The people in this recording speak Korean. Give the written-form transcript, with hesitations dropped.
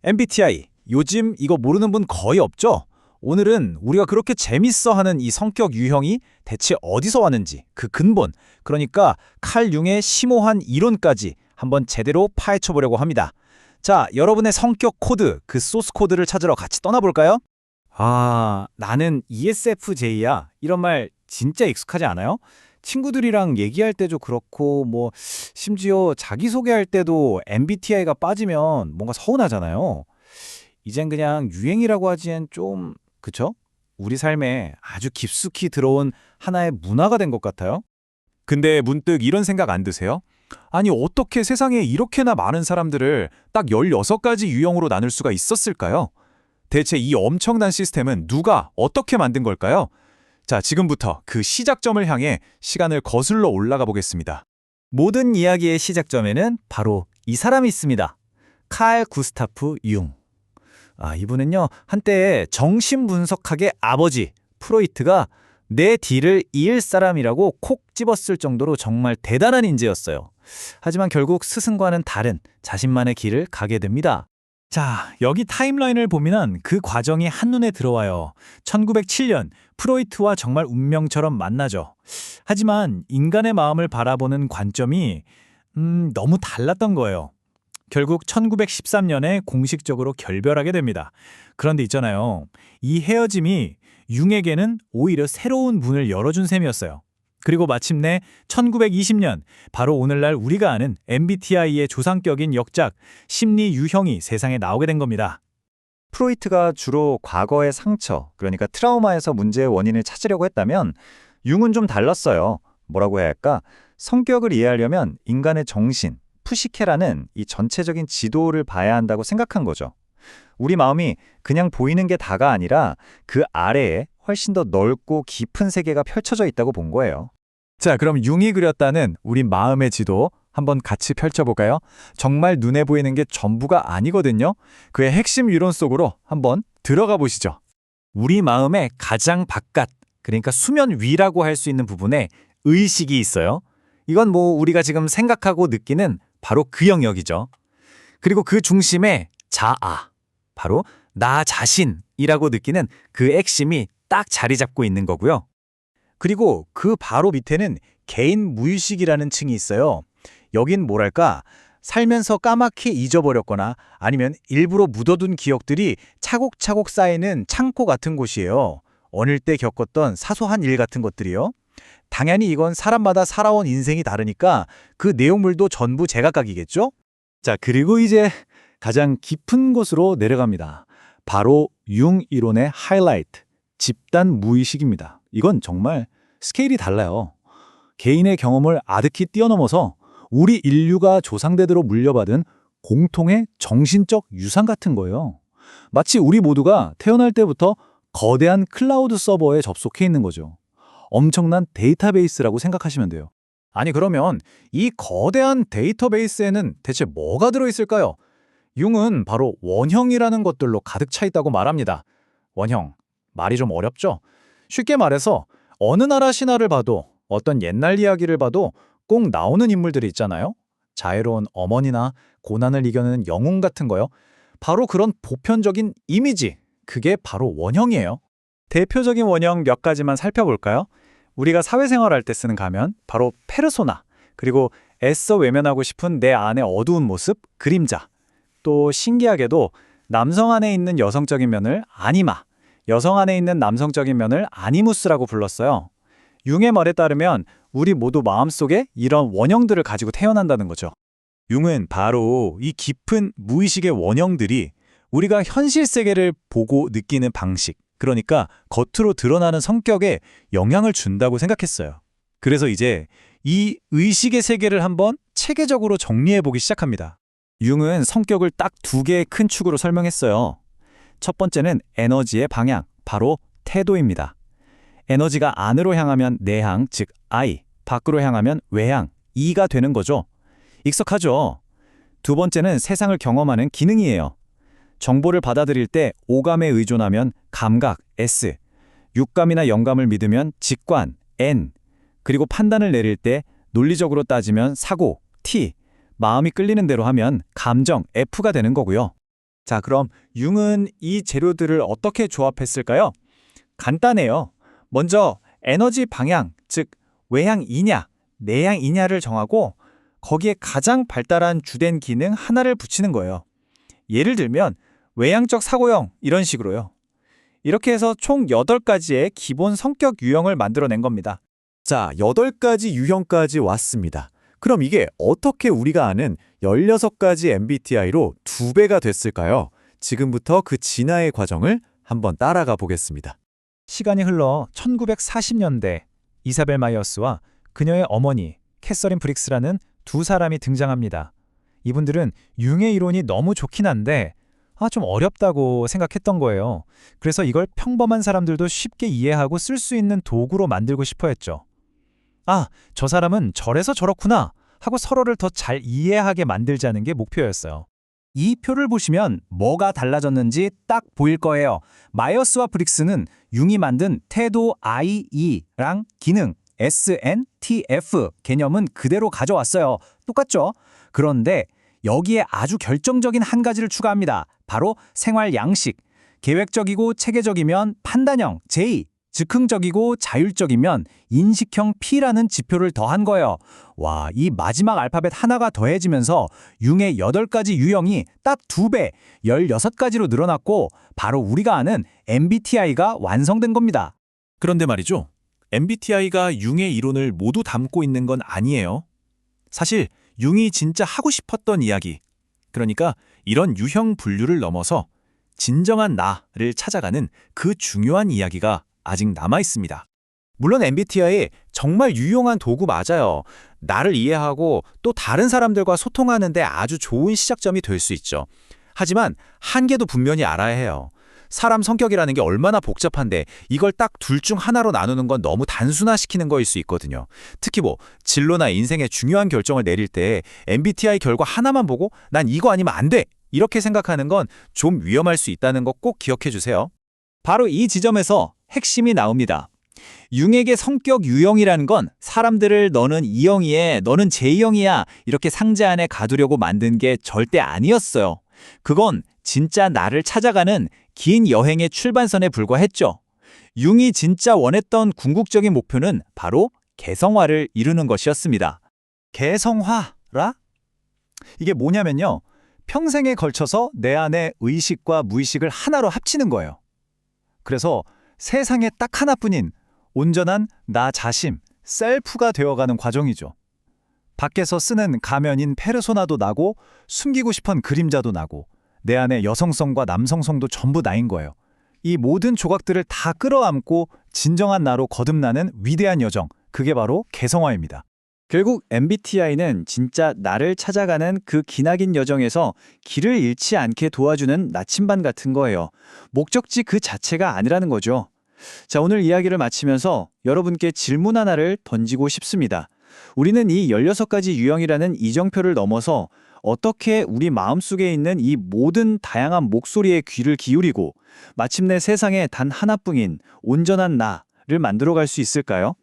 MBTI, 요즘 이거 모르는 분 거의 없죠? 오늘은 우리가 그렇게 재밌어 하는 이 성격 유형이 대체 어디서 왔는지, 그 근본, 그러니까 칼 융의 심오한 이론까지 한번 제대로 파헤쳐 보려고 합니다. 자, 여러분의 성격 코드, 그 소스 코드를 찾으러 같이 떠나볼까요? 나는 ESFJ야. 이런 말 진짜 익숙하지 않아요? 친구들이랑 얘기할 때도 그렇고, 심지어 자기소개할 때도 MBTI가 빠지면 뭔가 서운하잖아요. 이젠 그냥 유행이라고 하기엔 좀, 그쵸? 우리 삶에 아주 깊숙이 들어온 하나의 문화가 된 것 같아요. 근데 문득 이런 생각 안 드세요? 아니, 어떻게 세상에 이렇게나 많은 사람들을 딱 16가지 유형으로 나눌 수가 있었을까요? 대체 이 엄청난 시스템은 누가 어떻게 만든 걸까요? 자, 지금부터 그 시작점을 향해 시간을 거슬러 올라가 보겠습니다. 모든 이야기의 시작점에는 바로 이 사람이 있습니다. 칼 구스타프 융. 이분은요, 한때 정신분석학의 아버지 프로이트가 내 뒤를 이을 사람이라고 콕 집었을 정도로 정말 대단한 인재였어요. 하지만 결국 스승과는 다른 자신만의 길을 가게 됩니다. 자, 여기 타임라인을 보면 그 과정이 한눈에 들어와요. 1907년 프로이트와 정말 운명처럼 만나죠. 하지만 인간의 마음을 바라보는 관점이 너무 달랐던 거예요. 결국 1913년에 공식적으로 결별하게 됩니다. 그런데 있잖아요. 이 헤어짐이 융에게는 오히려 새로운 문을 열어준 셈이었어요. 그리고 마침내 1920년, 바로 오늘날 우리가 아는 MBTI의 조상격인 역작, 심리 유형이 세상에 나오게 된 겁니다. 프로이트가 주로 과거의 상처, 그러니까 트라우마에서 문제의 원인을 찾으려고 했다면 융은 좀 달랐어요. 뭐라고 해야 할까? 성격을 이해하려면 인간의 정신, 푸시케라는 이 전체적인 지도를 봐야 한다고 생각한 거죠. 우리 마음이 그냥 보이는 게 다가 아니라 그 아래에 훨씬 더 넓고 깊은 세계가 펼쳐져 있다고 본 거예요. 자, 그럼 융이 그렸다는 우리 마음의 지도 한번 같이 펼쳐볼까요? 정말 눈에 보이는 게 전부가 아니거든요. 그의 핵심 이론 속으로 한번 들어가 보시죠. 우리 마음의 가장 바깥, 그러니까 수면 위라고 할 수 있는 부분에 의식이 있어요. 이건 우리가 지금 생각하고 느끼는 바로 그 영역이죠. 그리고 그 중심에 자아, 바로 나 자신이라고 느끼는 그 핵심이 딱 자리 잡고 있는 거고요. 그리고 그 바로 밑에는 개인 무의식이라는 층이 있어요. 여긴 뭐랄까, 살면서 까맣게 잊어버렸거나 아니면 일부러 묻어둔 기억들이 차곡차곡 쌓이는 창고 같은 곳이에요. 어릴 때 겪었던 사소한 일 같은 것들이요. 당연히 이건 사람마다 살아온 인생이 다르니까 그 내용물도 전부 제각각이겠죠? 자, 그리고 이제 가장 깊은 곳으로 내려갑니다. 바로 융 이론의 하이라이트, 집단 무의식입니다. 이건 정말 스케일이 달라요. 개인의 경험을 아득히 뛰어넘어서 우리 인류가 조상대대로 물려받은 공통의 정신적 유산 같은 거예요. 마치 우리 모두가 태어날 때부터 거대한 클라우드 서버에 접속해 있는 거죠. 엄청난 데이터베이스라고 생각하시면 돼요. 아니, 그러면 이 거대한 데이터베이스에는 대체 뭐가 들어있을까요? 융은 바로 원형이라는 것들로 가득 차 있다고 말합니다. 원형, 말이 좀 어렵죠? 쉽게 말해서 어느 나라 신화를 봐도, 어떤 옛날 이야기를 봐도 꼭 나오는 인물들이 있잖아요. 자애로운 어머니나 고난을 이겨내는 영웅 같은 거요. 바로 그런 보편적인 이미지, 그게 바로 원형이에요. 대표적인 원형 몇 가지만 살펴볼까요? 우리가 사회생활할 때 쓰는 가면, 바로 페르소나, 그리고 애써 외면하고 싶은 내 안의 어두운 모습, 그림자. 또 신기하게도 남성 안에 있는 여성적인 면을 아니마, 여성 안에 있는 남성적인 면을 아니무스라고 불렀어요. 융의 말에 따르면 우리 모두 마음속에 이런 원형들을 가지고 태어난다는 거죠. 융은 바로 이 깊은 무의식의 원형들이 우리가 현실 세계를 보고 느끼는 방식, 그러니까 겉으로 드러나는 성격에 영향을 준다고 생각했어요. 그래서 이제 이 의식의 세계를 한번 체계적으로 정리해보기 시작합니다. 융은 성격을 딱 두 개의 큰 축으로 설명했어요. 첫 번째는 에너지의 방향, 바로 태도입니다. 에너지가 안으로 향하면 내향, 즉 I, 밖으로 향하면 외향, E가 되는 거죠. 익숙하죠? 두 번째는 세상을 경험하는 기능이에요. 정보를 받아들일 때 오감에 의존하면 감각, S, 육감이나 영감을 믿으면 직관, N, 그리고 판단을 내릴 때 논리적으로 따지면 사고, T, 마음이 끌리는 대로 하면 감정, F가 되는 거고요. 자, 그럼 융은 이 재료들을 어떻게 조합했을까요? 간단해요. 먼저 에너지 방향, 즉 외향이냐, 내향이냐를 정하고 거기에 가장 발달한 주된 기능 하나를 붙이는 거예요. 예를 들면 외향적 사고형 이런 식으로요. 이렇게 해서 총 8가지의 기본 성격 유형을 만들어낸 겁니다. 자, 8가지 유형까지 왔습니다. 그럼 이게 어떻게 우리가 아는 16가지 MBTI로 2배가 됐을까요? 지금부터 그 진화의 과정을 한번 따라가 보겠습니다. 시간이 흘러 1940년대 이사벨 마이어스와 그녀의 어머니 캐서린 브릭스라는 두 사람이 등장합니다. 이분들은 융의 이론이 너무 좋긴 한데 좀 어렵다고 생각했던 거예요. 그래서 이걸 평범한 사람들도 쉽게 이해하고 쓸 수 있는 도구로 만들고 싶어 했죠. 저 사람은 저래서 저렇구나 하고 서로를 더 잘 이해하게 만들자는 게 목표였어요. 이 표를 보시면 뭐가 달라졌는지 딱 보일 거예요. 마이어스와 브릭스는 융이 만든 태도 IE랑 기능 SNTF 개념은 그대로 가져왔어요. 똑같죠? 그런데 여기에 아주 결정적인 한 가지를 추가합니다. 바로 생활 양식. 계획적이고 체계적이면 판단형 J, 즉흥적이고 자율적이면 인식형 P라는 지표를 더한 거예요. 와, 이 마지막 알파벳 하나가 더해지면서 융의 8가지 유형이 딱 2배, 16가지로 늘어났고 바로 우리가 아는 MBTI가 완성된 겁니다. 그런데 말이죠. MBTI가 융의 이론을 모두 담고 있는 건 아니에요. 사실 융이 진짜 하고 싶었던 이야기, 그러니까 이런 유형 분류를 넘어서 진정한 나를 찾아가는 그 중요한 이야기가 아직 남아 있습니다. 물론 MBTI 정말 유용한 도구 맞아요. 나를 이해하고 또 다른 사람들과 소통하는 데 아주 좋은 시작점이 될 수 있죠. 하지만 한계도 분명히 알아야 해요. 사람 성격이라는 게 얼마나 복잡한데 이걸 딱 둘 중 하나로 나누는 건 너무 단순화시키는 거일 수 있거든요. 특히 진로나 인생의 중요한 결정을 내릴 때 MBTI 결과 하나만 보고 난 이거 아니면 안 돼! 이렇게 생각하는 건 좀 위험할 수 있다는 거 꼭 기억해 주세요. 바로 이 지점에서 핵심이 나옵니다. 융에게 성격 유형이라는 건 사람들을 너는 E형이에 너는 J형이야 이렇게 상자 안에 가두려고 만든 게 절대 아니었어요. 그건 진짜 나를 찾아가는 긴 여행의 출발선에 불과했죠. 융이 진짜 원했던 궁극적인 목표는 바로 개성화를 이루는 것이었습니다. 개성화라? 이게 뭐냐면요. 평생에 걸쳐서 내 안의 의식과 무의식을 하나로 합치는 거예요. 그래서 세상에 딱 하나뿐인 온전한 나 자신, 셀프가 되어가는 과정이죠. 밖에서 쓰는 가면인 페르소나도 나고 숨기고 싶은 그림자도 나고 내 안의 여성성과 남성성도 전부 나인 거예요. 이 모든 조각들을 다 끌어안고 진정한 나로 거듭나는 위대한 여정, 그게 바로 개성화입니다. 결국 MBTI는 진짜 나를 찾아가는 그 기나긴 여정에서 길을 잃지 않게 도와주는 나침반 같은 거예요. 목적지 그 자체가 아니라는 거죠. 자, 오늘 이야기를 마치면서 여러분께 질문 하나를 던지고 싶습니다. 우리는 이 16가지 유형이라는 이정표를 넘어서 어떻게 우리 마음속에 있는 이 모든 다양한 목소리에 귀를 기울이고 마침내 세상에 단 하나뿐인 온전한 나를 만들어갈 수 있을까요?